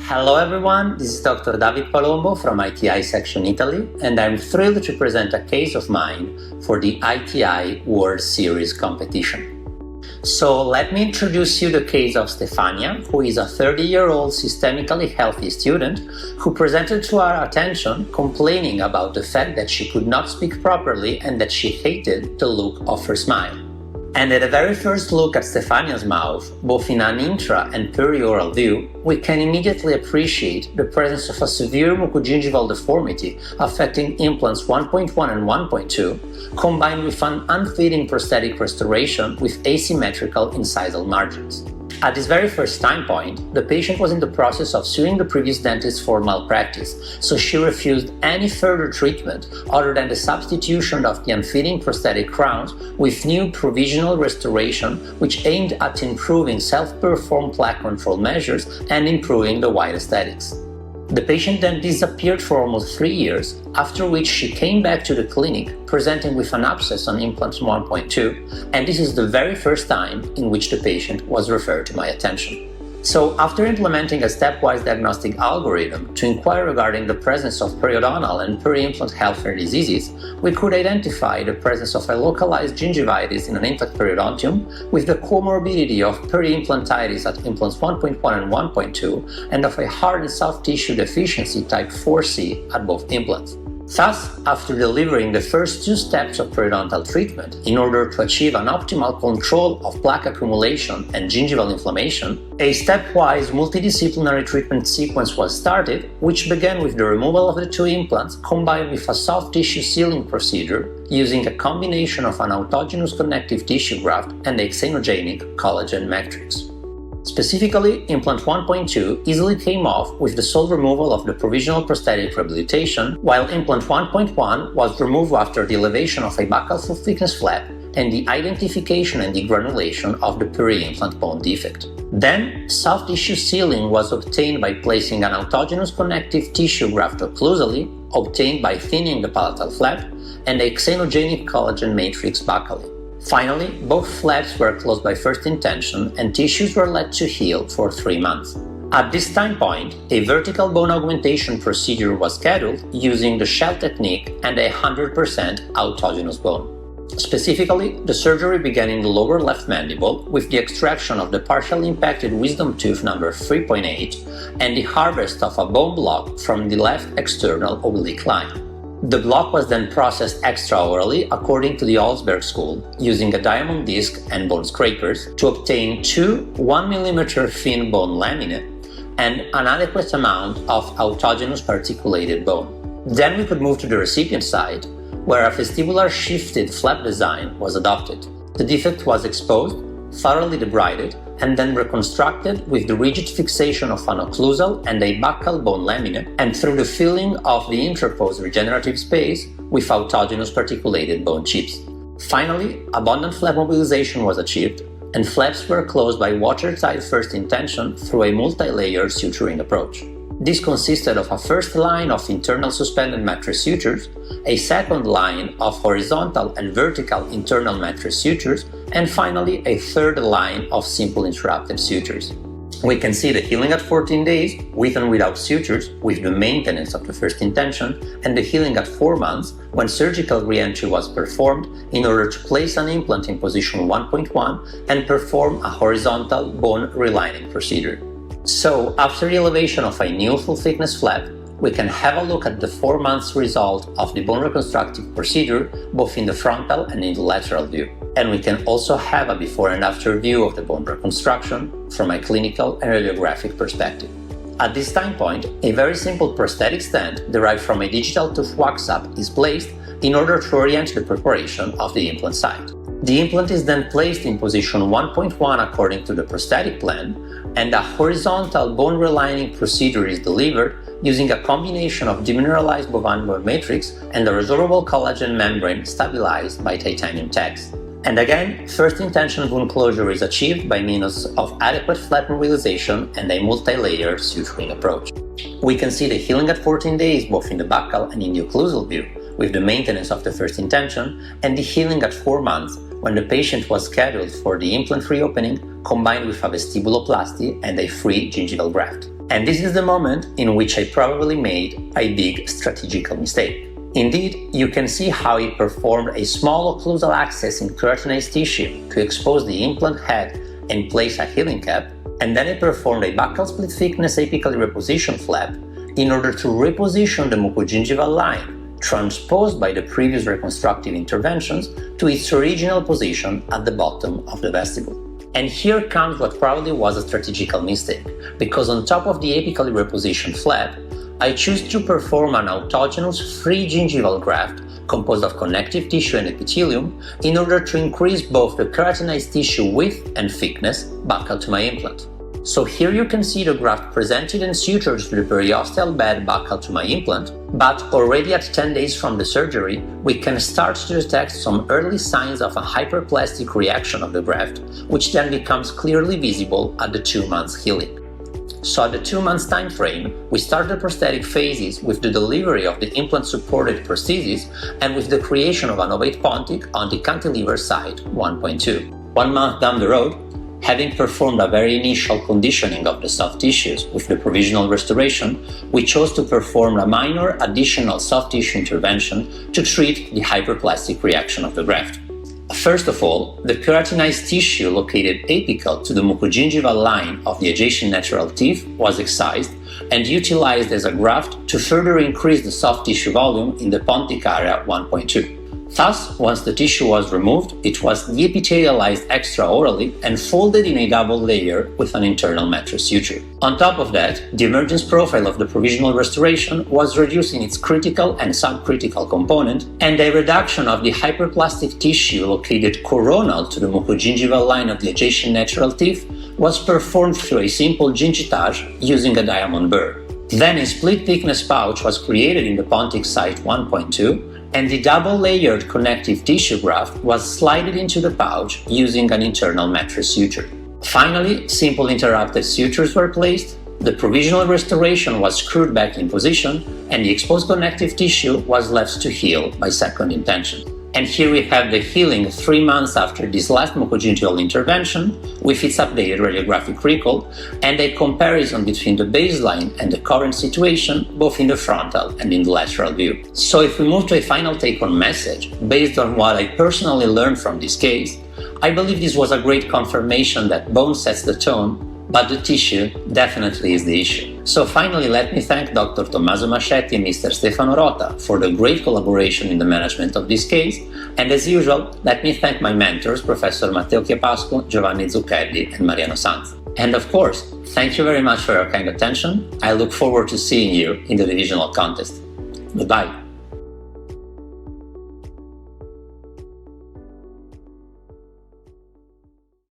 Hello everyone, this is Dr. David Palombo from ITI Section Italy, and I'm thrilled to present a case of mine for the ITI World Series competition. So let me introduce you the case of Stefania, who is a 30-year-old systemically healthy student who presented to our attention complaining about the fact that she could not speak properly and that she hated the look of her smile. And at the very first look at Stefania's mouth, both in an intra and perioral view, we can immediately appreciate the presence of a severe mucogingival deformity affecting implants 1.1 and 1.2, combined with an unfitting prosthetic restoration with asymmetrical incisal margins. At this very first time point, the patient was in the process of suing the previous dentist for malpractice, so she refused any further treatment other than the substitution of the unfitting prosthetic crowns with new provisional restoration which aimed at improving self-performed plaque control measures and improving the white aesthetics. The patient then disappeared for almost 3 years, after which she came back to the clinic presenting with an abscess on implant 1.2, and this is the very first time in which the patient was referred to my attention. So after implementing a stepwise diagnostic algorithm to inquire regarding the presence of periodontal and peri-implant healthcare diseases, we could identify the presence of a localized gingivitis in an intact periodontium with the comorbidity of peri-implantitis at implants 1.1 and 1.2 and of a hard and soft tissue deficiency type 4C at both implants. Thus, after delivering the first 2 steps of periodontal treatment in order to achieve an optimal control of plaque accumulation and gingival inflammation, a stepwise multidisciplinary treatment sequence was started, which began with the removal of the 2 implants combined with a soft tissue sealing procedure using a combination of an autogenous connective tissue graft and a xenogenic collagen matrix. Specifically, implant 1.2 easily came off with the sole removal of the provisional prosthetic rehabilitation, while implant 1.1 was removed after the elevation of a buccal full-thickness flap and the identification and degranulation of the peri-implant bone defect. Then, soft tissue sealing was obtained by placing an autogenous connective tissue graft occlusally, obtained by thinning the palatal flap, and a xenogenic collagen matrix buccally. Finally, both flaps were closed by first intention and tissues were let to heal for 3 months. At this time point, a vertical bone augmentation procedure was scheduled using the shell technique and a 100% autogenous bone. Specifically, the surgery began in the lower left mandible with the extraction of the partially impacted wisdom tooth number 3.8 and the harvest of a bone block from the left external oblique line. The block was then processed extraorally according to the Olsberg school, using a diamond disc and bone scrapers to obtain 2 1 mm thin bone laminae and an adequate amount of autogenous particulated bone. Then we could move to the recipient side, where a vestibular shifted flap design was adopted. The defect was exposed, thoroughly debrided, and then reconstructed with the rigid fixation of an occlusal and a buccal bone laminae and through the filling of the interposed regenerative space with autogenous particulated bone chips. Finally, abundant flap mobilization was achieved and flaps were closed by watertight first intention through a multi-layer suturing approach. This consisted of a first line of internal suspended mattress sutures, a second line of horizontal and vertical internal mattress sutures, and finally a third line of simple interrupted sutures. We can see the healing at 14 days, with and without sutures, with the maintenance of the first intention, and the healing at 4 months, when surgical re-entry was performed in order to place an implant in position 1.1 and perform a horizontal bone relining procedure. So, after the elevation of a new full-thickness flap, we can have a look at the 4 months result of the bone reconstructive procedure, both in the frontal and in the lateral view. And we can also have a before and after view of the bone reconstruction from a clinical and radiographic perspective. At this time point, a very simple prosthetic stand derived from a digital tooth wax-up is placed in order to orient the preparation of the implant site. The implant is then placed in position 1.1 according to the prosthetic plan, and a horizontal bone relining procedure is delivered using a combination of demineralized bovine bone matrix and a resorbable collagen membrane stabilized by titanium tags. And again, first intention wound closure is achieved by means of adequate flap mobilization and a multi-layer suturing approach. We can see the healing at 14 days both in the buccal and in the occlusal view, with the maintenance of the first intention, and the healing at 4 months when the patient was scheduled for the implant reopening combined with a vestibuloplasty and a free gingival graft. And this is the moment in which I probably made a big strategical mistake. Indeed, you can see how he performed a small occlusal access in keratinized tissue to expose the implant head and place a healing cap, and then he performed a buccal split thickness apically reposition flap in order to reposition the mucogingival line, transposed by the previous reconstructive interventions, to its original position at the bottom of the vestibule. And here comes what probably was a strategical mistake, because on top of the apically repositioned flap, I choose to perform an autogenous free gingival graft composed of connective tissue and epithelium in order to increase both the keratinized tissue width and thickness buccal to my implant. So here you can see the graft presented and sutured to the periosteal bed buccal to my implant, but already at 10 days from the surgery, we can start to detect some early signs of a hyperplastic reaction of the graft, which then becomes clearly visible at the 2 months healing. So at the 2 months time frame, we start the prosthetic phases with the delivery of the implant-supported prosthesis and with the creation of an ovate pontic on the cantilever side 1.2. 1 month down the road, having performed a very initial conditioning of the soft tissues with the provisional restoration, we chose to perform a minor additional soft tissue intervention to treat the hyperplastic reaction of the graft. First of all, the keratinized tissue located apical to the mucogingival line of the adjacent natural teeth was excised and utilized as a graft to further increase the soft tissue volume in the pontic area 1.2. Thus, once the tissue was removed, it was deepithelialized extraorally and folded in a double layer with an internal mattress suture. On top of that, the emergence profile of the provisional restoration was reduced in its critical and subcritical component, and a reduction of the hyperplastic tissue located coronal to the mucogingival line of the adjacent natural teeth was performed through a simple gingitage using a diamond burr. Then a split thickness pouch was created in the pontic site 1.2, and the double-layered connective tissue graft was slided into the pouch using an internal mattress suture. Finally, simple interrupted sutures were placed, the provisional restoration was screwed back in position, and the exposed connective tissue was left to heal by second intention. And here we have the healing 3 months after this last mucogingival intervention, with its updated radiographic recall, and a comparison between the baseline and the current situation, both in the frontal and in the lateral view. So if we move to a final take-home message, based on what I personally learned from this case, I believe this was a great confirmation that bone sets the tone, but the tissue definitely is the issue. So finally, let me thank Dr. Tommaso Mascetti and Mr. Stefano Rota for the great collaboration in the management of this case, and as usual, let me thank my mentors, Professor Matteo Chiapascu, Giovanni Zucchelli, and Mariano Sanz. And of course, thank you very much for your kind attention. I look forward to seeing you in the divisional contest. Goodbye.